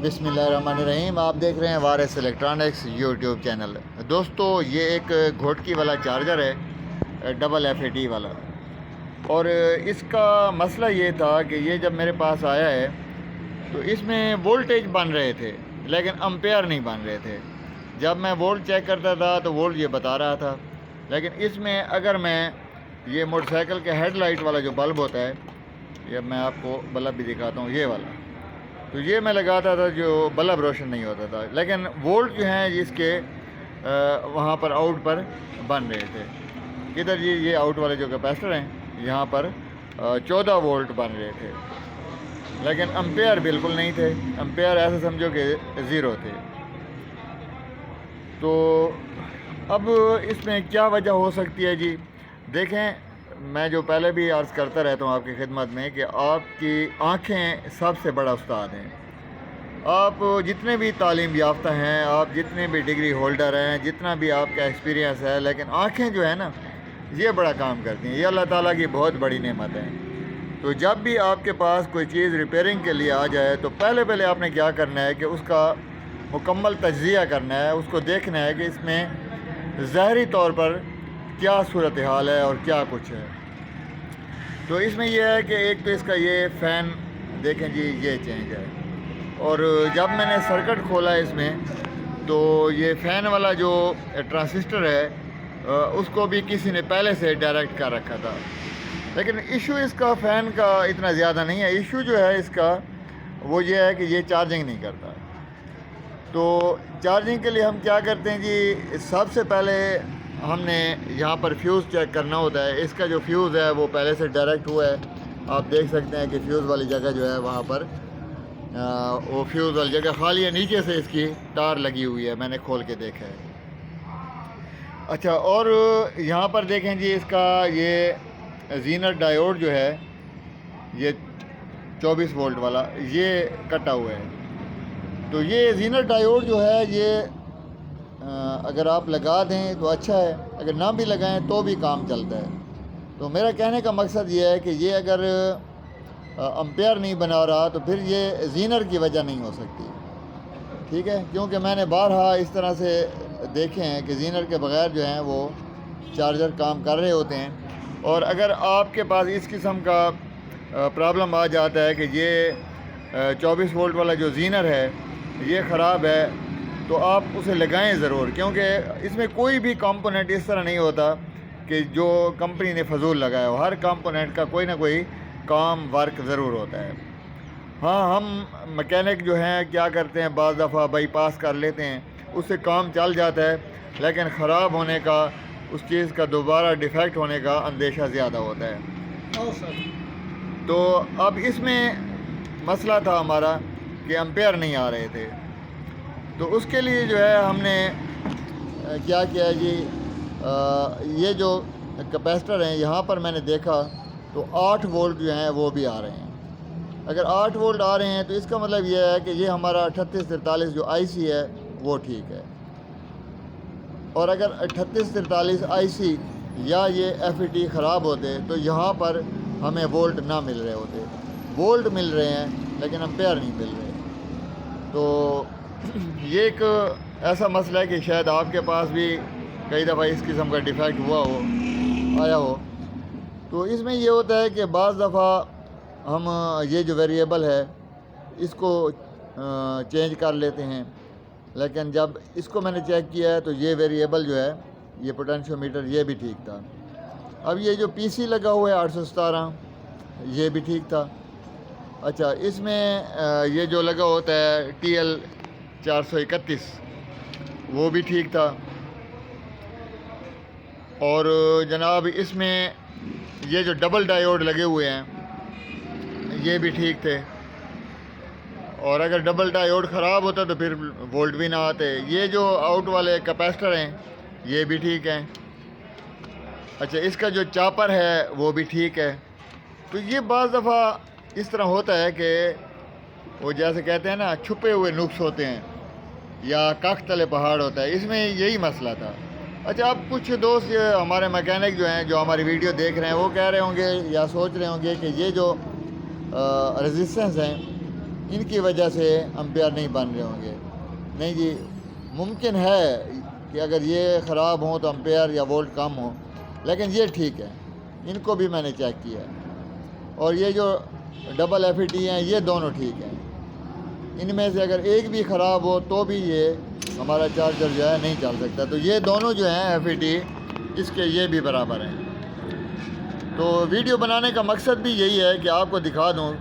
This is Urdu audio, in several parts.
بسم اللہ الرحمن الرحیم۔ آپ دیکھ رہے ہیں وارث الیکٹرانکس یوٹیوب چینل۔ دوستو یہ ایک گھوٹکی والا چارجر ہے، ڈبل FAT والا، اور اس کا مسئلہ یہ تھا کہ یہ جب میرے پاس آیا ہے تو اس میں وولٹیج بن رہے تھے لیکن امپیئر نہیں بن رہے تھے۔ جب میں وولٹ چیک کرتا تھا تو وولٹ یہ بتا رہا تھا، لیکن اس میں اگر میں یہ موٹر سائیکل کے ہیڈ لائٹ والا جو بلب ہوتا ہے، یہ میں آپ کو بلب بھی دکھاتا ہوں، یہ والا، تو یہ میں لگاتا تھا جو بلب روشن نہیں ہوتا تھا، لیکن وولٹ جو ہیں اس کے وہاں پر آؤٹ پر بن رہے تھے۔ ادھر یہ آؤٹ والے جو کیپیسٹر ہیں یہاں پر 14 وولٹ بن رہے تھے، لیکن امپیئر بالکل نہیں تھے۔ امپیئر ایسے سمجھو کہ 0 تھے۔ تو اب اس میں کیا وجہ ہو سکتی ہے جی؟ دیکھیں، میں جو پہلے بھی عرض کرتا رہتا ہوں آپ کی خدمت میں کہ آپ کی آنکھیں سب سے بڑا استاد ہیں۔ آپ جتنے بھی تعلیم یافتہ ہیں، آپ جتنے بھی ڈگری ہولڈر ہیں، جتنا بھی آپ کا ایکسپیرینس ہے، لیکن آنکھیں جو ہے نا یہ بڑا کام کرتی ہیں۔ یہ اللہ تعالیٰ کی بہت بڑی نعمت ہے۔ تو جب بھی آپ کے پاس کوئی چیز ریپیئرنگ کے لیے آ جائے تو پہلے آپ نے کیا کرنا ہے کہ اس کا مکمل تجزیہ کرنا ہے، اس کو دیکھنا ہے کہ اس میں ظاہری طور پر کیا صورتحال ہے اور کیا کچھ ہے۔ تو اس میں یہ ہے کہ ایک تو اس کا یہ فین دیکھیں جی، یہ چینج ہے، اور جب میں نے سرکٹ کھولا اس میں تو یہ فین والا جو ٹرانسسٹر ہے اس کو بھی کسی نے پہلے سے ڈائریکٹ کر رکھا تھا، لیکن ایشو اس کا فین کا اتنا زیادہ نہیں ہے۔ ایشو جو ہے اس کا وہ یہ ہے کہ یہ چارجنگ نہیں کرتا۔ تو چارجنگ کے لیے ہم کیا کرتے ہیں جی، سب سے پہلے ہم نے یہاں پر فیوز چیک کرنا ہوتا ہے۔ اس کا جو فیوز ہے وہ پہلے سے ڈائریکٹ ہوا ہے، آپ دیکھ سکتے ہیں کہ فیوز والی جگہ جو ہے وہاں پر وہ فیوز والی جگہ خالی ہے، نیچے سے اس کی تار لگی ہوئی ہے، میں نے کھول کے دیکھا ہے۔ اچھا، اور یہاں پر دیکھیں جی، اس کا یہ زینر ڈائیوڈ جو ہے، یہ 24 وولٹ والا، یہ کٹا ہوا ہے۔ تو یہ زینر ڈائیوڈ جو ہے یہ اگر آپ لگا دیں تو اچھا ہے، اگر نہ بھی لگائیں تو بھی کام چلتا ہے۔ تو میرا کہنے کا مقصد یہ ہے کہ یہ اگر امپیئر نہیں بنا رہا تو پھر یہ زینر کی وجہ نہیں ہو سکتی، ٹھیک ہے؟ کیونکہ میں نے بارہا اس طرح سے دیکھے ہیں کہ زینر کے بغیر جو ہیں وہ چارجر کام کر رہے ہوتے ہیں، اور اگر آپ کے پاس اس قسم کا پرابلم آ جاتا ہے کہ یہ 24 وولٹ والا جو زینر ہے یہ خراب ہے تو آپ اسے لگائیں ضرور، کیونکہ اس میں کوئی بھی کمپوننٹ اس طرح نہیں ہوتا کہ جو کمپنی نے فضول لگایا ہو۔ ہر کمپوننٹ کا کوئی نہ کوئی کام ورک ضرور ہوتا ہے۔ ہاں، ہم مکینک جو ہیں کیا کرتے ہیں، بعض دفعہ بائی پاس کر لیتے ہیں، اس سے کام چل جاتا ہے، لیکن خراب ہونے کا، اس چیز کا دوبارہ ڈیفیکٹ ہونے کا اندیشہ زیادہ ہوتا ہے۔ تو اب اس میں مسئلہ تھا ہمارا کہ امپیئر نہیں آ رہے تھے، تو اس کے لیے جو ہے ہم نے کیا کیا جی، یہ جو کیپیسٹر ہیں یہاں پر میں نے دیکھا تو 8 وولٹ جو ہیں وہ بھی آ رہے ہیں۔ اگر 8 وولٹ آ رہے ہیں تو اس کا مطلب یہ ہے کہ یہ ہمارا 3843 جو IC ہے وہ ٹھیک ہے، اور اگر 3843 IC یا یہ FAT خراب ہوتے تو یہاں پر ہمیں وولٹ نہ مل رہے ہوتے۔ وولٹ مل رہے ہیں لیکن امپیئر نہیں مل رہے۔ تو یہ ایک ایسا مسئلہ ہے کہ شاید آپ کے پاس بھی کئی دفعہ اس قسم کا ڈیفیکٹ آیا ہو۔ تو اس میں یہ ہوتا ہے کہ بعض دفعہ ہم یہ جو ویریبل ہے اس کو چینج کر لیتے ہیں، لیکن جب اس کو میں نے چیک کیا ہے تو یہ ویریبل جو ہے، یہ پوٹینشیو میٹر، یہ بھی ٹھیک تھا۔ اب یہ جو PC لگا ہوا ہے 817، یہ بھی ٹھیک تھا۔ اچھا، اس میں یہ جو لگا ہوتا ہے TL 431، وہ بھی ٹھیک تھا، اور جناب اس میں یہ جو ڈبل ڈائیوڈ لگے ہوئے ہیں یہ بھی ٹھیک تھے، اور اگر ڈبل ڈائیوڈ خراب ہوتا تو پھر وولٹ بھی نہ آتے۔ یہ جو آؤٹ والے کیپیسٹر ہیں یہ بھی ٹھیک ہیں۔ اچھا، اس کا جو چاپر ہے وہ بھی ٹھیک ہے۔ تو یہ بعض دفعہ اس طرح ہوتا ہے کہ وہ جیسے کہتے ہیں نا، چھپے ہوئے نقص ہوتے ہیں یا کاخ تلے پہاڑ ہوتا ہے، اس میں یہی مسئلہ تھا۔ اچھا، اب کچھ دوست ہمارے میکینک جو ہیں جو ہماری ویڈیو دیکھ رہے ہیں وہ کہہ رہے ہوں گے یا سوچ رہے ہوں گے کہ یہ جو ریزسٹنس ہیں ان کی وجہ سے امپیئر نہیں بن رہے ہوں گے۔ نہیں جی، ممکن ہے کہ اگر یہ خراب ہوں تو امپیئر یا وولٹ کم ہوں، لیکن یہ ٹھیک ہے، ان کو بھی میں نے چیک کیا ہے، اور یہ جو ڈبل ایف ای ٹی ہیں یہ دونوں ٹھیک ہیں۔ ان میں سے اگر ایک بھی خراب ہو تو بھی یہ ہمارا چارجر جو ہے نہیں چل سکتا۔ تو یہ دونوں جو ہیں ایف ای ٹی، اس کے یہ بھی برابر ہیں۔ تو ویڈیو بنانے کا مقصد بھی یہی ہے کہ آپ کو دکھا دوں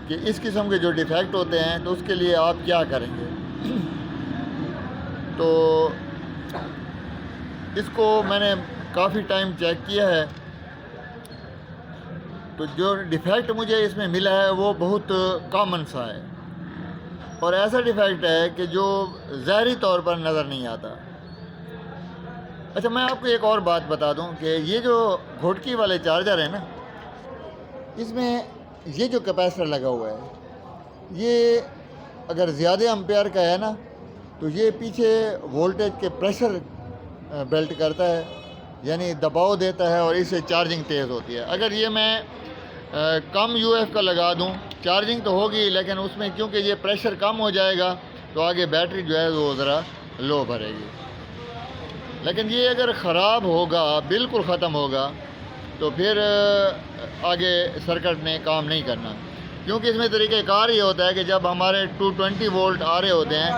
کہ اس قسم کے جو ڈیفیکٹ ہوتے ہیں تو اس کے لیے آپ کیا کریں گے۔ تو اس کو میں نے کافی ٹائم چیک کیا ہے، تو جو ڈیفیکٹ مجھے اس میں ملا ہے وہ بہت کامن سا ہے، اور ایسا ڈیفیکٹ ہے کہ جو ظاہری طور پر نظر نہیں آتا۔ اچھا، میں آپ کو ایک اور بات بتا دوں کہ یہ جو گھوٹکی والے چارجر ہیں نا، اس میں یہ جو کیپیسٹر لگا ہوا ہے، یہ اگر زیادہ امپیئر کا ہے نا تو یہ پیچھے وولٹیج کے پریشر بیلٹ کرتا ہے، یعنی دباؤ دیتا ہے، اور اس سے چارجنگ تیز ہوتی ہے۔ اگر یہ میں کم یو ایف کا لگا دوں، چارجنگ تو ہوگی لیکن اس میں کیونکہ یہ پریشر کم ہو جائے گا تو آگے بیٹری جو ہے وہ ذرا لو بھرے گی۔ لیکن یہ اگر خراب ہوگا، بالکل ختم ہوگا، تو پھر آگے سرکٹ نے کام نہیں کرنا، کیونکہ اس میں طریقہ کار یہ ہوتا ہے کہ جب ہمارے 220 وولٹ آ رہے ہوتے ہیں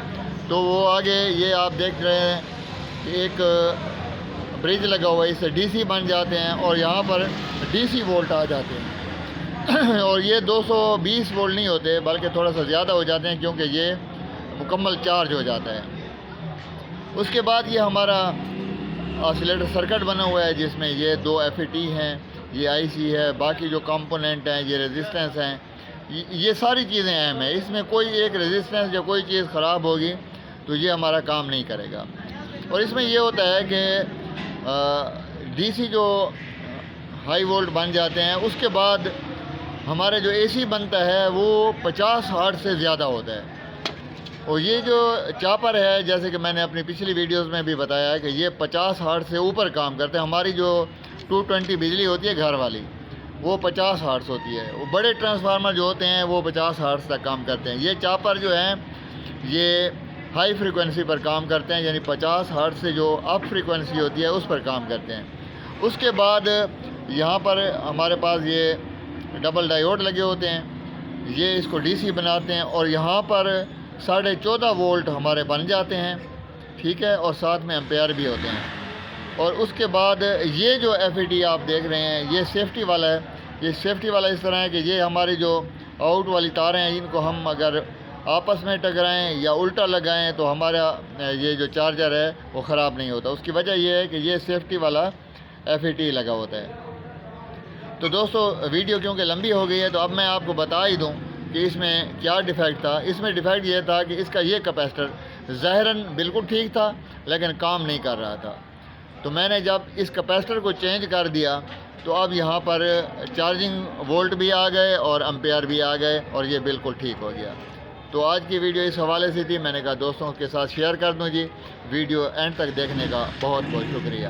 تو وہ آگے یہ آپ دیکھ رہے ہیں کہ ایک برج لگا ہوا ہے، اس سے ڈی سی بن جاتے ہیں اور یہاں پر ڈی سی وولٹ آ جاتے ہیں اور یہ 220 وولٹ نہیں ہوتے بلکہ تھوڑا سا زیادہ ہو جاتے ہیں، کیونکہ یہ مکمل چارج ہو جاتا ہے۔ اس کے بعد یہ ہمارا آسیلیٹر سرکٹ بنا ہوا ہے جس میں یہ 2 ایف ای ٹی ہیں، یہ آئی سی ہے، باقی جو کمپوننٹ ہیں، یہ ریزسٹنس ہیں، یہ ساری چیزیں اہم ہیں۔ اس میں کوئی ایک ریزسٹنس یا کوئی چیز خراب ہوگی تو یہ ہمارا کام نہیں کرے گا۔ اور اس میں یہ ہوتا ہے کہ ڈی سی جو ہائی وولٹ بن جاتے ہیں، اس کے بعد ہمارے جو اے سی بنتا ہے وہ 50 ہارٹ سے زیادہ ہوتا ہے، اور یہ جو چاپر ہے جیسے کہ میں نے اپنی پچھلی ویڈیوز میں بھی بتایا ہے کہ یہ 50 ہارٹ سے اوپر کام کرتے ہیں۔ ہماری جو 220 بجلی ہوتی ہے گھر والی، وہ 50 ہارٹس ہوتی ہے۔ وہ بڑے ٹرانسفارمر جو ہوتے ہیں وہ 50 ہارٹس تک کام کرتے ہیں۔ یہ چاپر جو ہیں یہ ہائی فریکوینسی پر کام کرتے ہیں، یعنی 50 ہارٹس سے جو اپ فریکوینسی ہوتی ہے اس پر کام کرتے ہیں۔ اس کے بعد یہاں پر ہمارے پاس یہ ڈبل ڈائیوڈ لگے ہوتے ہیں، یہ اس کو ڈی سی بناتے ہیں، اور یہاں پر 14.5 وولٹ ہمارے بن جاتے ہیں، ٹھیک ہے، اور ساتھ میں امپیئر بھی ہوتے ہیں۔ اور اس کے بعد یہ جو ایف ای ٹی آپ دیکھ رہے ہیں یہ سیفٹی والا ہے۔ یہ سیفٹی والا اس طرح ہے کہ یہ ہماری جو آؤٹ والی تاریں ہیں ان کو ہم اگر آپس میں ٹکرائیں یا الٹا لگائیں تو ہمارا یہ جو چارجر ہے وہ خراب نہیں ہوتا۔ اس کی وجہ یہ ہے کہ یہ سیفٹی والا ایف ای ٹی لگا ہوتا ہے۔ تو دوستو، ویڈیو کیونکہ لمبی ہو گئی ہے تو اب میں آپ کو بتا ہی دوں کہ اس میں کیا ڈیفیکٹ تھا۔ اس میں ڈیفیکٹ یہ تھا کہ اس کا یہ کیپیسٹر ظاہراً بالکل ٹھیک تھا لیکن کام نہیں کر رہا تھا۔ تو میں نے جب اس کیپیسٹر کو چینج کر دیا تو اب یہاں پر چارجنگ وولٹ بھی آ گئے اور امپیئر بھی آ گئے اور یہ بالکل ٹھیک ہو گیا۔ تو آج کی ویڈیو اس حوالے سے تھی، میں نے کہا دوستوں کے ساتھ شیئر کر دوں جی۔ ویڈیو اینڈ تک دیکھنے کا بہت بہت شکریہ۔